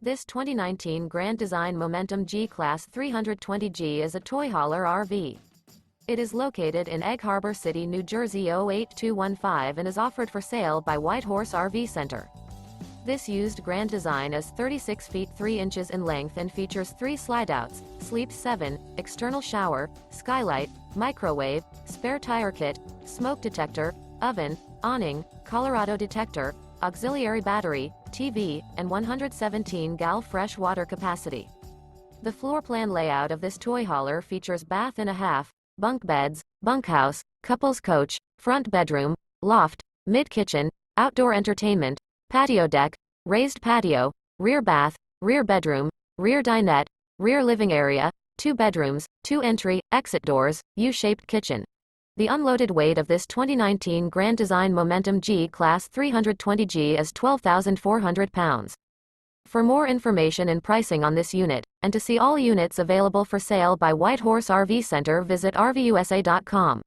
This 2019 Grand Design Momentum G-Class 320G is a toy hauler RV. It is located in Egg Harbor City, New Jersey 08215 and is offered for sale by Whitehorse RV Center. This used Grand Design is 36 feet 3 inches in length and features 3 slideouts, Sleep 7, external shower, skylight, microwave, spare tire kit, smoke detector, oven, awning, Colorado Detector, auxiliary battery, TV, and 117 gal fresh water capacity. The floor plan layout of this toy hauler features bath and a half, bunk beds, bunkhouse, couples coach, front bedroom, loft, mid-kitchen, outdoor entertainment, patio deck, raised patio, rear bath, rear bedroom, rear dinette, rear living area, 2 bedrooms, 2 entry, exit doors, U-shaped kitchen. The unloaded weight of this 2019 Grand Design Momentum G-Class 320G is 12,400 pounds. For more information and pricing on this unit, and to see all units available for sale by Whitehorse RV Center, visit RVUSA.com.